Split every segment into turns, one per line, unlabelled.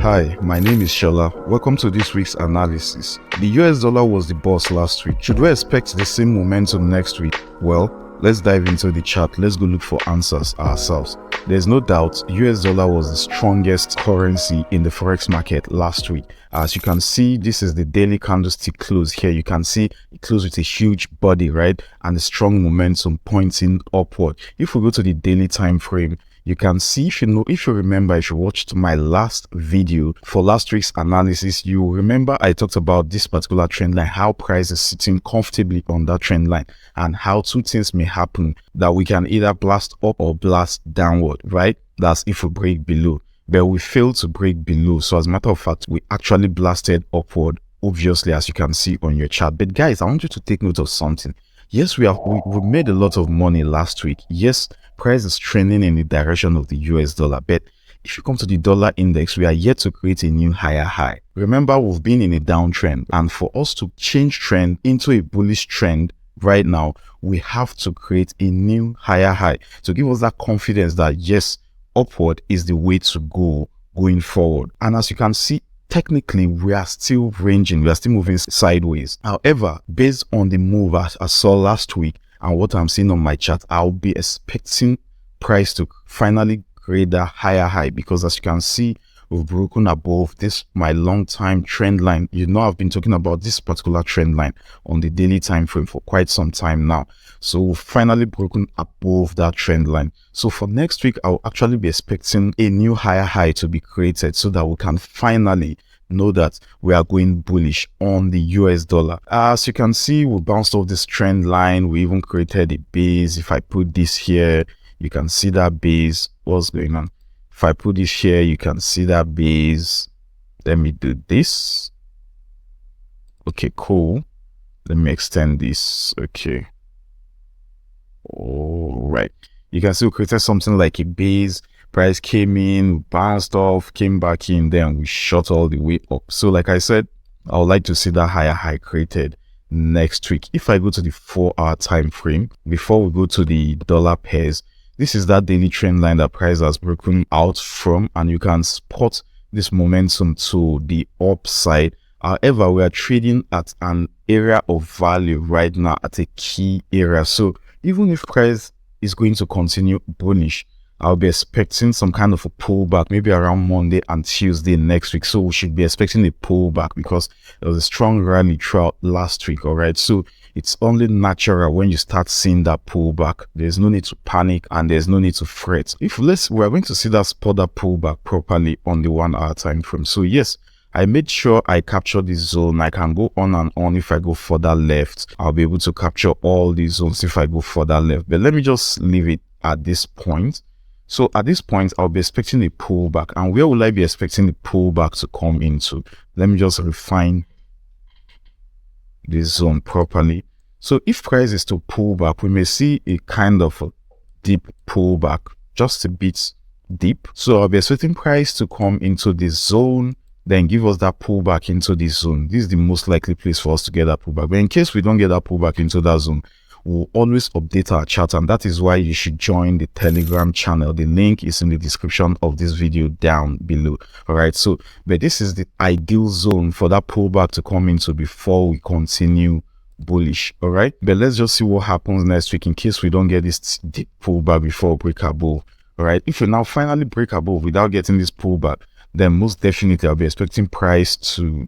Hi, my name is Shola. Welcome to this week's analysis. The US dollar was the boss last week. Should we expect the same momentum next week? Well, let's dive into the chart. Let's go look for answers ourselves. There's no doubt US dollar was the strongest currency in the Forex market last week. As you can see, this is the daily candlestick close here. You can see it closed with a huge body, right? And the strong momentum pointing upward. If we go to the daily time frame, you can see, if you remember, if you watched my last video for last week's analysis, you remember I talked about this particular trend line, how price is sitting comfortably on that trend line, and how two things may happen, that we can either blast up or blast downward, right? That's if we break below, but we failed to break below. So as a matter of fact, we actually blasted upward, obviously, as you can see on your chart. But guys, I want you to take note of something. Yes, we made a lot of money last week. Yes, price is trending in the direction of the US dollar, but if you come to the dollar index, we are yet to create a new higher high. Remember, we've been in a downtrend, and for us to change trend into a bullish trend right now, we have to create a new higher high to give us that confidence that yes, upward is the way to go going forward. And as you can see, technically, we are still ranging, we are still moving sideways. However, based on the move I saw last week and what I'm seeing on my chart, I'll be expecting price to finally create that higher high, because as you can see, we've broken above this, my long time trend line. You know, I've been talking about this particular trend line on the daily time frame for quite some time now. So we've finally broken above that trend line. So for next week, I'll actually be expecting a new higher high to be created so that we can finally know that we are going bullish on the US dollar. As you can see, we bounced off this trend line. We even created a base. If I put this here, you can see that base. What's going on? If I put this here, you can see that base. Let me do this. Okay, cool. Let me extend this. Okay. All right. You can see we created something like a base. Price came in, bounced off, came back in, then we shot all the way up. So like I said, I would like to see that higher high created next week. If I go to the 4-hour time frame, before we go to the dollar pairs, this is that daily trend line that price has broken out from, and you can spot this momentum to the upside. However, we are trading at an area of value right now, at a key area. So even if price is going to continue bullish, I'll be expecting some kind of a pullback, maybe around Monday and Tuesday next week. So we should be expecting a pullback because there was a strong rally throughout last week. All right. So it's only natural when you start seeing that pullback. There's no need to panic and there's no need to fret. We're going to see that pullback properly on the 1-hour time frame. So yes, I made sure I capture this zone. I can go on and on. If I go further left, I'll be able to capture all these zones if I go further left. But let me just leave it at this point. So at this point, I'll be expecting a pullback. And where will I be expecting the pullback to come into? Let me just refine this zone properly. So if price is to pull back, we may see a kind of a deep pullback, just a bit deep. So I'll be expecting price to come into this zone, then give us that pullback into this zone. This is the most likely place for us to get that pullback. But in case we don't get that pullback into that zone, we'll always update our chart, and that is why you should join the Telegram channel. The link is in the description of this video down below. All right, so but this is the ideal zone for that pullback to come into before we continue bullish. All right, but let's just see what happens next week in case we don't get this deep pullback before we break above. All right, if we now finally break above without getting this pullback, then most definitely I'll be expecting price to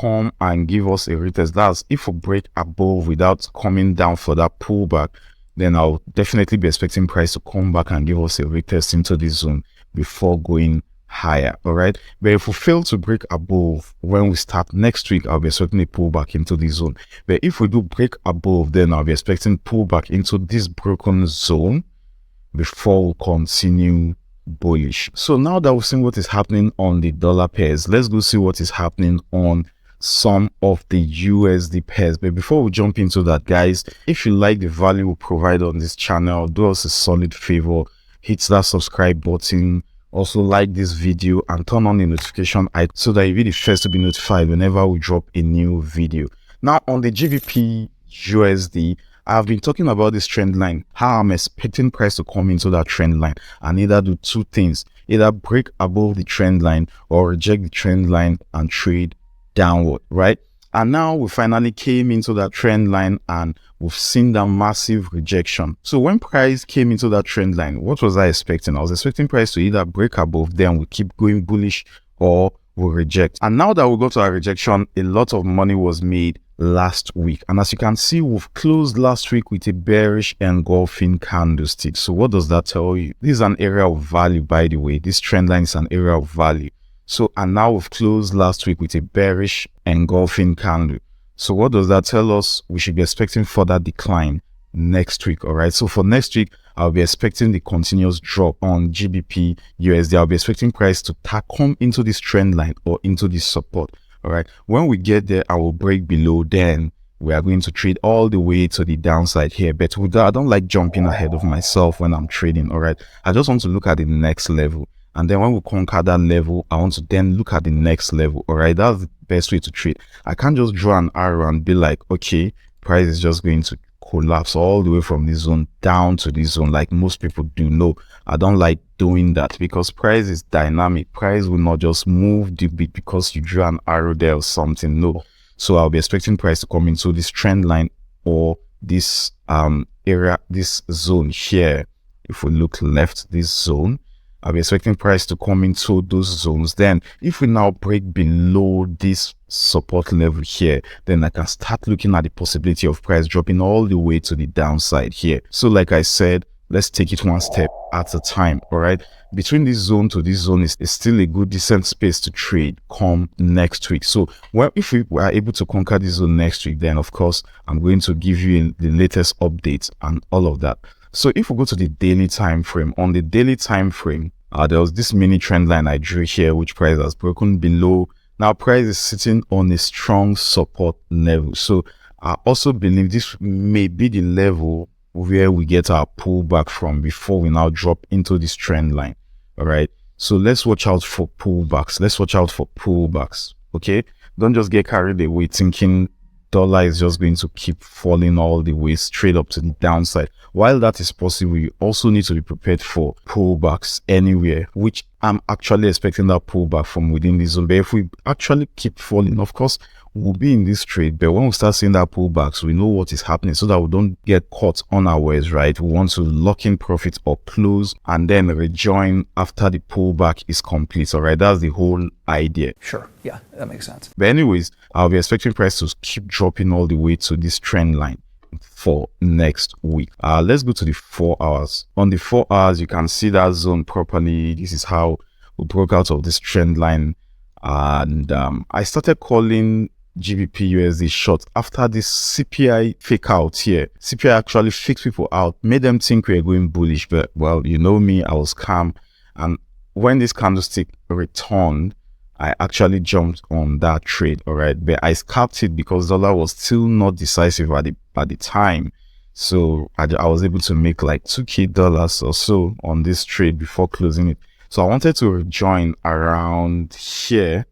come and give us a retest. That's if we break above without coming down for that pullback, then I'll definitely be expecting price to come back and give us a retest into this zone before going higher. All right, but if we fail to break above when we start next week, I'll be expecting a pullback into this zone. But if we do break above, then I'll be expecting pullback into this broken zone before we continue bullish. So now that we've seen what is happening on the dollar pairs, let's go see what is happening on some of the USD pairs. But before we jump into that, guys, if you like the value we provide on this channel, do us a solid favor, hit that subscribe button. Also like this video and turn on the notification icon so that you'll be the first to be notified whenever we drop a new video. Now on the GBP/USD, I've been talking about this trend line, how I'm expecting price to come into that trend line and either do two things. either break above the trend line or reject the trend line and trade downward, right? And now we finally came into that trend line and we've seen that massive rejection. So when price came into that trend line, what was I expecting? I was expecting price to either break above, then we keep going bullish, or we reject. And now that we got to our rejection, a lot of money was made last week. And as you can see, we've closed last week with a bearish engulfing candlestick. So what does that tell you? This is an area of value, by the way. This trend line is an area of value. So, and now we've closed last week with a bearish engulfing candle. So what does that tell us? We should be expecting further decline next week. All right. So for next week, I'll be expecting the continuous drop on GBP USD. I'll be expecting price to come into this trend line or into this support. All right. When we get there, I will break below. Then we are going to trade all the way to the downside here. But with that, I don't like jumping ahead of myself when I'm trading. All right. I just want to look at the next level. And then when we conquer that level, I want to then look at the next level. All right. That's the best way to trade. I can't just draw an arrow and be like, okay, price is just going to collapse all the way from this zone down to this zone like most people do. No, I don't like doing that because price is dynamic. Price will not just move the bit because you drew an arrow there or something. No. So I'll be expecting price to come into this trend line or this area, this zone here. If we look left, this zone, I'll be expecting price to come into those zones. Then if we now break below this support level here, then I can start looking at the possibility of price dropping all the way to the downside here. So like I said, let's take it one step at a time. All right. Between this zone to this zone is still a good decent space to trade come next week. So well, if we are able to conquer this zone next week, then of course I'm going to give you the latest updates and all of that. So if we go to the daily time frame, on the daily time frame, there was this mini trend line I drew here, which price has broken below. Now price is sitting on a strong support level. So I also believe this may be the level where we get our pullback from before we now drop into this trend line. All right. So let's watch out for pullbacks. Let's watch out for pullbacks. Okay. Don't just get carried away thinking dollar is just going to keep falling all the way straight up to the downside. While that is possible, you also need to be prepared for pullbacks anywhere, which I'm actually expecting that pullback from within this zone. But if we actually keep falling, of course, we'll be in this trade. But when we start seeing that pullbacks, we know what is happening so that we don't get caught unawares, right? We want to lock in profit or close and then rejoin after the pullback is complete. All right, that's the whole idea.
Sure. Yeah, that makes sense.
But anyways, I'll be expecting price to keep dropping all the way to this trend line for next week. Let's go to the 4 hours. On the 4 hours, you can see that zone properly. This is how we broke out of this trend line. And I started calling GBP USD short after this CPI fake out here. CPI actually faked people out, made them think we were going bullish. But well, you know me, I was calm. And when this candlestick returned, I actually jumped on that trade. All right, but I scalped it because dollar was still not decisive at the time. So I was able to make like $2K or so on this trade before closing it. So I wanted to rejoin around here,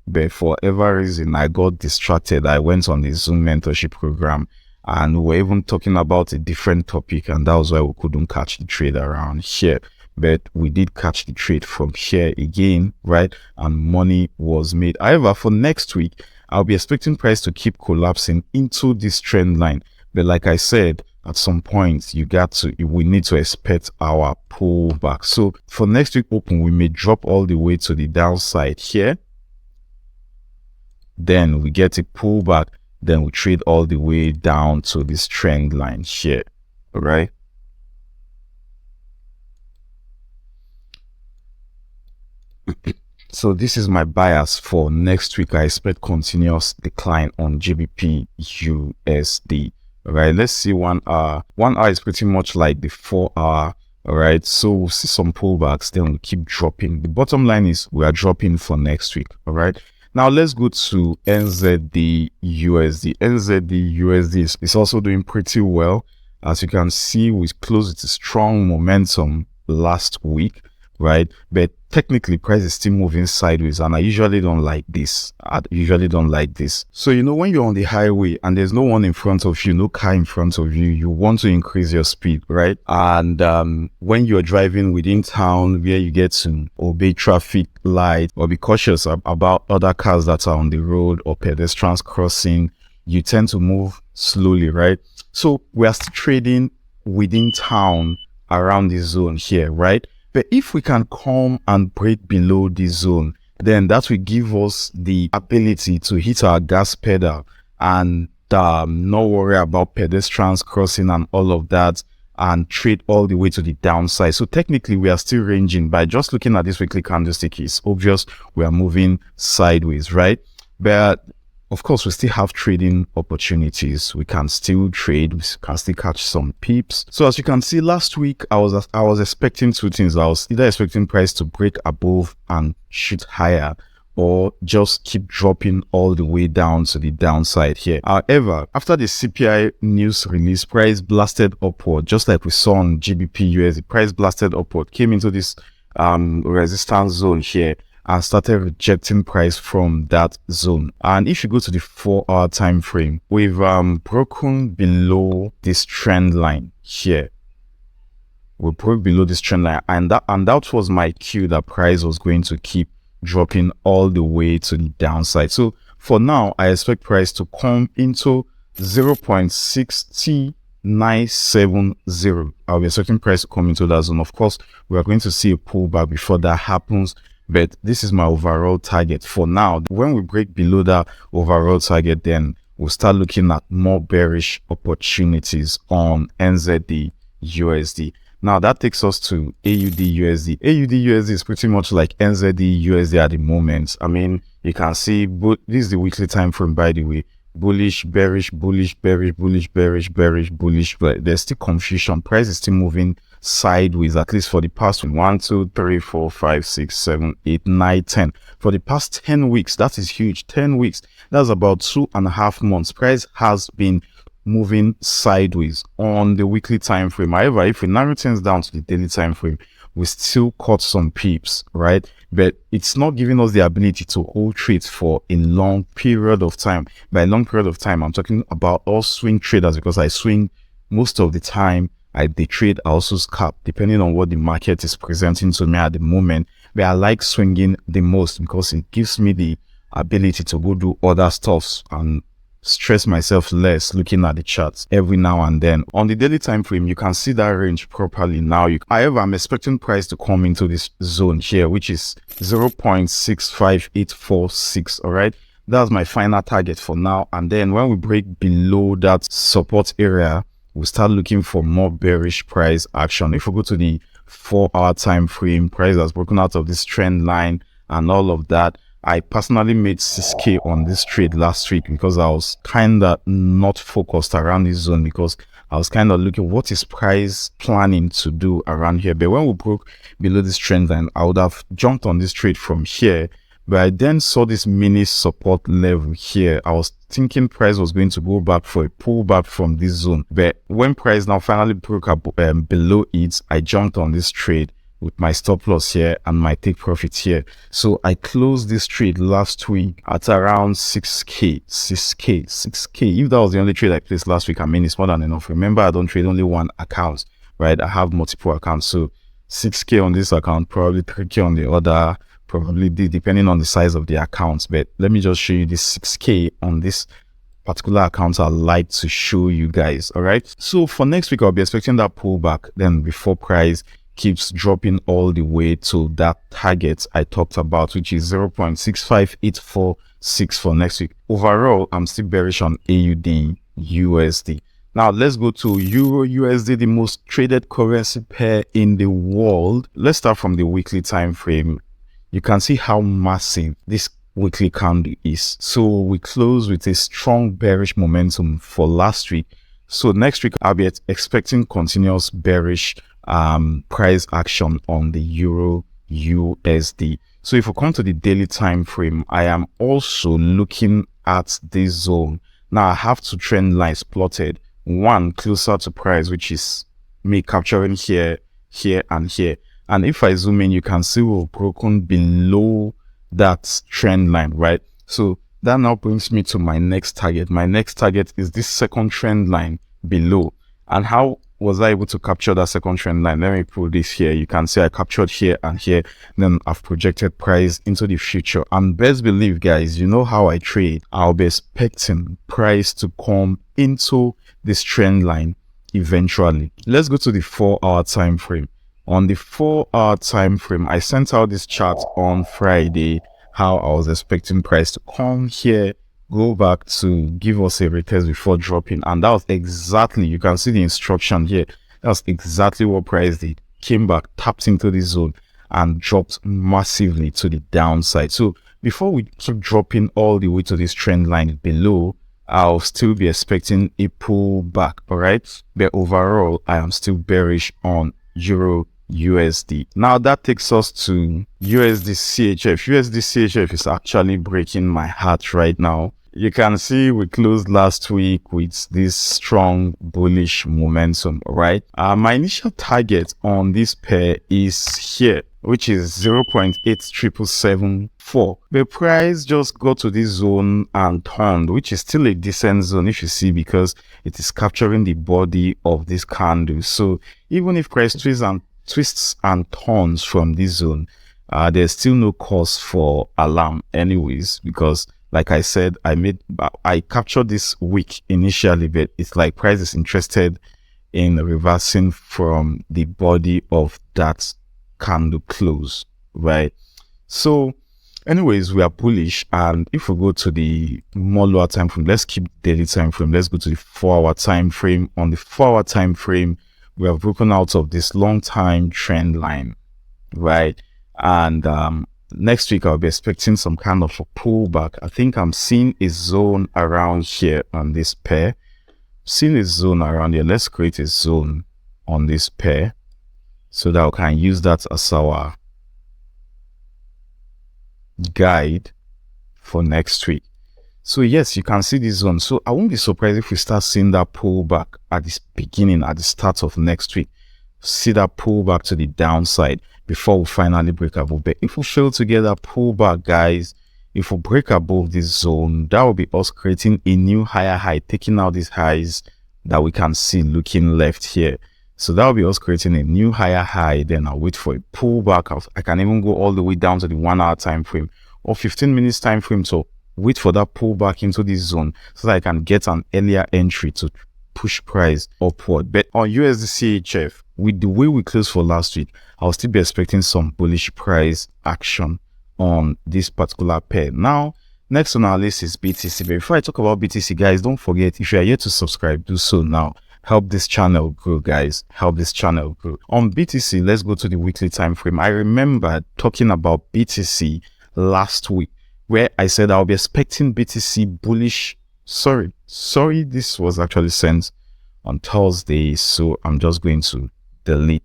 but for whatever reason, I got distracted. I went on the Zoom mentorship program and we were even talking about a different topic, and that was why we couldn't catch the trade around here. But we did catch the trade from here again, right? And money was made. However, for next week, I'll be expecting price to keep collapsing into this trend line. But like I said, at some point, we need to expect our pullback. So for next week open, we may drop all the way to the downside here. Then we get a pullback. Then we trade all the way down to this trend line here. All right. So this is my bias for next week. I expect continuous decline on GBP USD. All right, let's see 1 hour. 1 hour is pretty much like the 4 hour. All right, so we'll see some pullbacks, then we'll keep dropping. The bottom line is we are dropping for next week. All right, now let's go to NZD USD. NZD USD is also doing pretty well. As you can see, we closed with a strong momentum last week. right? But technically price is still moving sideways, and I usually don't like this. So when you're on the highway and there's no one in front of you, no car in front of you, you want to increase your speed, right? And when you're driving within town where you get to obey traffic light or be cautious about other cars that are on the road or pedestrians crossing, you tend to move slowly, right? So we are still trading within town around this zone here, right? But if we can come and break below this zone, then that will give us the ability to hit our gas pedal and not worry about pedestrians crossing and all of that, and trade all the way to the downside. So technically we are still ranging. By just looking at this weekly candlestick, it's obvious we are moving sideways, right? But of course, we still have trading opportunities. We can still trade. We can still catch some peeps. So as you can see, last week I was expecting two things. I was either expecting price to break above and shoot higher, or just keep dropping all the way down to the downside here. However, after the CPI news release, price blasted upward, just like we saw on GBPUSD. Price blasted upward, came into this resistance zone here, and started rejecting price from that zone. And if you go to the 4-hour time frame, we've broken below this trend line here. We broke below this trend line, and that was my cue that price was going to keep dropping all the way to the downside. So for now, I expect price to come into 0.60970. I'll be expecting price to come into that zone. Of course, we are going to see a pullback before that happens, but this is my overall target for now. When we break below that overall target, then we'll start looking at more bearish opportunities on NZD USD. Now that takes us to AUD USD. AUD USD is pretty much like NZD USD at the moment. I mean, you can see, this is the weekly time frame, by the way. Bullish, bearish, bullish, bearish, bullish, bearish, bearish, bullish, but there's still confusion. Price is still moving sideways, at least for the past 1, 2, 3, 4, 5, 6, 7, 8, 9, 10. For the past 10 weeks, that is huge. 10 weeks, that's about 2.5 months. Price has been moving sideways on the weekly time frame. However, if we narrow things down to the daily time frame, we still caught some peeps, right? But it's not giving us the ability to hold trades for a long period of time. By a long period of time, I'm talking about all swing traders, because I swing most of the time. I day trade, I also scalp, depending on what the market is presenting to me at the moment. But I like swinging the most because it gives me the ability to go do other stuffs and stress myself less looking at the charts every now and then. On the daily time frame, you can see that range properly now. However, I'm expecting price to come into this zone here, which is 0.65846. all right, that's my final target for now. And then when we break below that support area, we'll start looking for more bearish price action. If we go to the 4-hour time frame, price has broken out of this trend line and all of that. I personally made 6K on this trade last week because I was kind of not focused around this zone, because I was kind of looking what is price planning to do around here. But when we broke below this trend line, I would have jumped on this trade from here. But I then saw this mini support level here. I was thinking price was going to go back for a pullback from this zone. But when price now finally broke up below it, I jumped on this trade with my stop loss here and my take profit here. So I closed this trade last week at around 6K. If that was the only trade I placed last week, I mean, it's more than enough. Remember, I don't trade only one account, right? I have multiple accounts. So 6K on this account, probably 3K on the other, probably depending on the size of the accounts. But let me just show you this 6K on this particular account I like to show you guys. All right. So for next week, I'll be expecting that pullback then before price keeps dropping all the way to that target I talked about, which is 0.65846 for next week. Overall, I'm still bearish on AUD USD. Now let's go to Euro USD, the most traded currency pair in the world. Let's start from the weekly time frame. You can see how massive this weekly candle is. So we close with a strong bearish momentum for last week. So next week, I'll be expecting continuous bearish price action on the Euro USD. So if we come to the daily time frame, I am also looking at this zone. Now I have two trend lines plotted, one closer to price, which is me capturing here, here, and here. And if I zoom in, you can see we've broken below that trend line, right? So that now brings me to my next target. My next target is this second trend line below. And how was I able to capture that second trend line? Let me put this here. You can see I captured here and here. Then I've projected price into the future. And best believe, guys, you know how I trade. I'll be expecting price to come into this trend line eventually. Let's go to the 4-hour time frame. On the 4-hour time frame, I sent out this chart on Friday, how I was expecting price to come here, go back to give us a retest before dropping. And that was exactly, you can see the instruction here. That's exactly what price did. Came back, tapped into this zone and dropped massively to the downside. So before we keep dropping all the way to this trend line below, I'll still be expecting a pullback, all right? But overall, I am still bearish on Euro USD. Now that takes us to USDCHF. USDCHF is actually breaking my heart right now. You can see we closed last week with this strong bullish momentum, right? My initial target on this pair is here, which is 0.8774. The price just got to this zone and turned, which is still a decent zone if you see, because it is capturing the body of this candle. So even if price twists and turns from this zone, there's still no cause for alarm anyways, because like I said, I captured this week initially, but it's like price is interested in reversing from the body of that candle close, right? So anyways, we are bullish. And if we go to the more lower time frame, let's keep daily time frame. Let's go to the 4-hour time frame. On the 4-hour time frame, we have broken out of this long time trend line, right? And next week I'll be expecting some kind of a pullback. I think I'm seeing a zone around here on this pair. Seeing a zone around here. Let's create a zone on this pair so that we can use that as our guide for next week. So yes, you can see this zone. So I won't be surprised if we start seeing that pullback at this beginning, at the start of next week. See that pullback to the downside before we finally break above. But if we fail to get that pullback, guys, if we break above this zone, that will be us creating a new higher high, taking out these highs that we can see looking left here. So that will be us creating a new higher high. Then I'll wait for a pullback. I can even go all the way down to the 1-hour time frame or 15 minutes time frame to wait for that pullback into this zone so that I can get an earlier entry to push price upward. But on USDCHF, with the way we closed for last week, I'll still be expecting some bullish price action on this particular pair. Now, next on our list is BTC. But before I talk about BTC, guys, don't forget, if you are yet to subscribe, do so now. Help this channel grow, guys. Help this channel grow. On BTC, let's go to the weekly time frame. I remember talking about BTC last week, where I said I'll be expecting BTC bullish. Sorry, this was actually sent on Thursday, so I'm just going to delete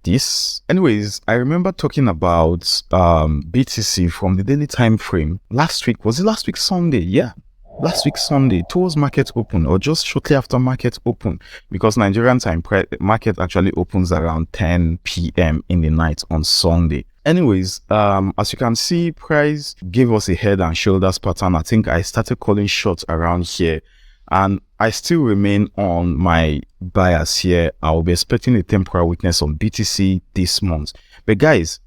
this. Anyways, I remember talking about BTC from the daily time frame last week. Was it last week Sunday? Yeah, last week Sunday, towards market open, or just shortly after market open, because Nigerian time market actually opens around 10 p.m. in the night on Sunday. Anyways, as you can see, price gave us a head and shoulders pattern. I think I started calling shots around here, and I still remain on my bias here. I will be expecting a temporary weakness on BTC this month. But guys,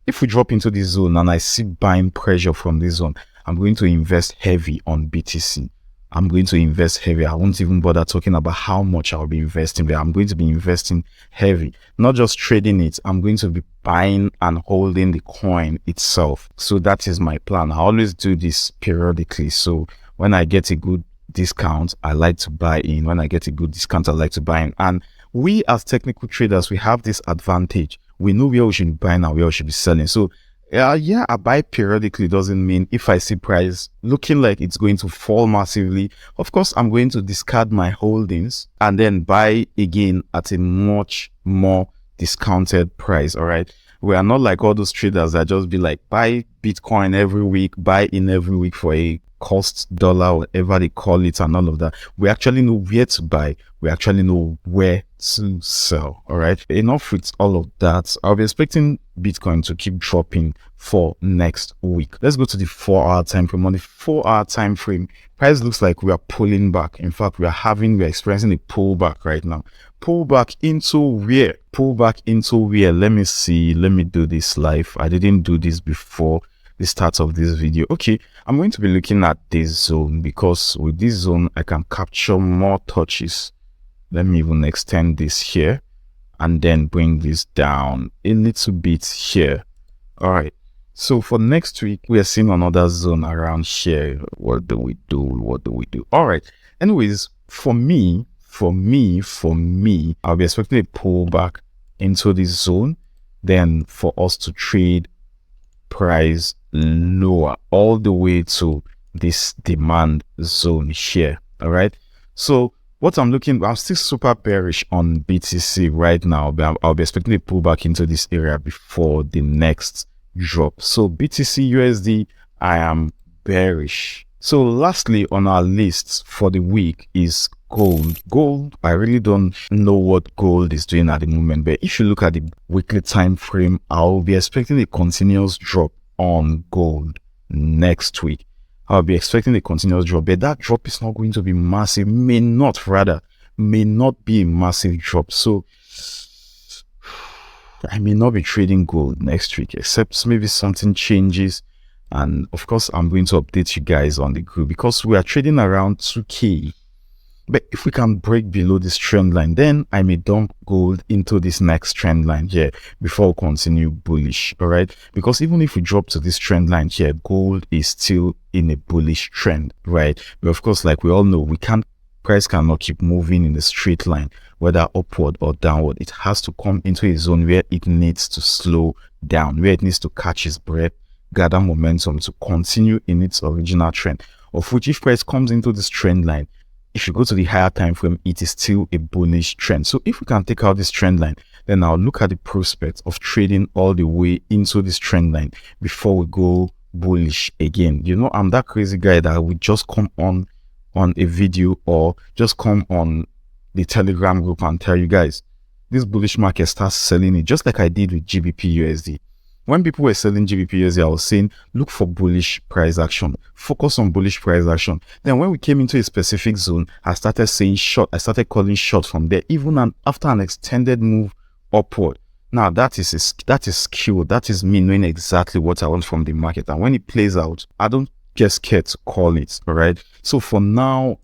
if we drop into this zone and I see buying pressure from this zone, I'm going to invest heavy on BTC. I'm going to invest heavy. I won't even bother talking about how much I'll be investing, but I'm going to be investing heavy, not just trading it. I'm going to be buying and holding the coin itself. So that is my plan. I always do this periodically. So when I get a good discount, I like to buy in. When I get a good discount, I like to buy in. And we as technical traders, we have this advantage. We know where we should be buying and where we should be selling. So yeah, I buy periodically doesn't mean if I see price looking like it's going to fall massively, of course, I'm going to discard my holdings and then buy again at a much more discounted price. All right. We are not like all those traders that just be like, buy Bitcoin every week, buy in every week for a cost dollar, whatever they call it, and all of that. We actually know where to buy. We actually know where to sell. All right. Enough with all of that. I'll be expecting Bitcoin to keep dropping for next week. Let's go to the 4-hour time frame. On the 4-hour time frame, price looks like we are pulling back. In fact, we're experiencing a pullback right now. Pull back into where? Pull back into where? Let me see. Let me do this live. I didn't do this before the start of this video. Okay, I'm going to be looking at this zone because with this zone I can capture more touches. Let me even extend this here and then bring this down a little bit here. All right, so for next week we are seeing another zone around here. What do we do? All right, anyways, for me, I'll be expecting a pullback into this zone, then for us to trade price lower all the way to this demand zone here. All right, so what I'm still super bearish on BTC right now, but I'll be expecting a pullback into this area before the next drop. So BTC USD, I am bearish. So lastly on our list for the week is gold. I really don't know what gold is doing at the moment, but if you look at the weekly time frame, I'll be expecting a continuous drop on gold next week. I'll be expecting a continuous drop, but that drop is not going to be massive, may not be a massive drop. So I may not be trading gold next week, except maybe something changes. And of course, I'm going to update you guys on the group because we are trading around 2K. But if we can break below this trend line, then I may dump gold into this next trend line here before we continue bullish. All right, because even if we drop to this trend line here, gold is still in a bullish trend, right? But of course, like we all know, price cannot keep moving in a straight line, whether upward or downward. It has to come into a zone where it needs to slow down, where it needs to catch its breath, gather momentum to continue in its original trend, of which if price comes into this trend line, if you go to the higher time frame, it is still a bullish trend. So if we can take out this trend line, then I'll look at the prospect of trading all the way into this trend line before we go bullish again. You know, I'm that crazy guy that would just come on a video or just come on the Telegram group and tell you guys, this bullish market starts selling it, just like I did with GBPUSD. When people were selling GBPUSD, I was saying, look for bullish price action. Focus on bullish price action. Then when we came into a specific zone, I started saying short. I started calling short from there, even after an extended move upward. Now, that is skill. That is me knowing exactly what I want from the market. And when it plays out, I don't get scared to call it, all right? So for now,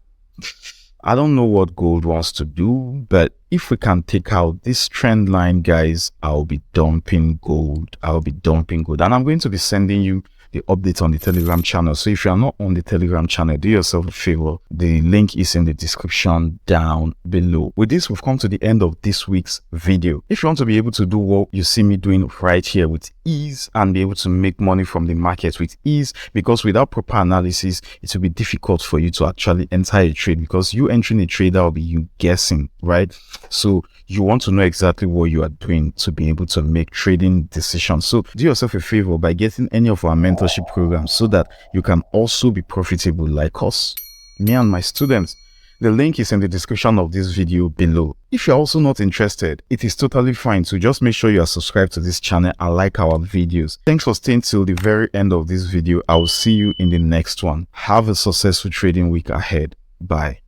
I don't know what gold wants to do, but if we can take out this trend line, guys, I'll be dumping gold. And I'm going to be sending you the update on the Telegram channel. So if you are not on the Telegram channel, do yourself a favor. The link is in the description down below. With this, we've come to the end of this week's video. If you want to be able to do what you see me doing right here with ease and be able to make money from the market with ease, because without proper analysis, it will be difficult for you to actually enter a trade, because you entering a trade, that will be you guessing, right? So you want to know exactly what you are doing to be able to make trading decisions. So do yourself a favor by getting any of our mentorship programs so that you can also be profitable like us, me and my students. The link is in the description of this video below. If you're also not interested, it is totally fine. So just make sure you are subscribed to this channel and like our videos. Thanks for staying till the very end of this video. I will see you in the next one. Have a successful trading week ahead. Bye.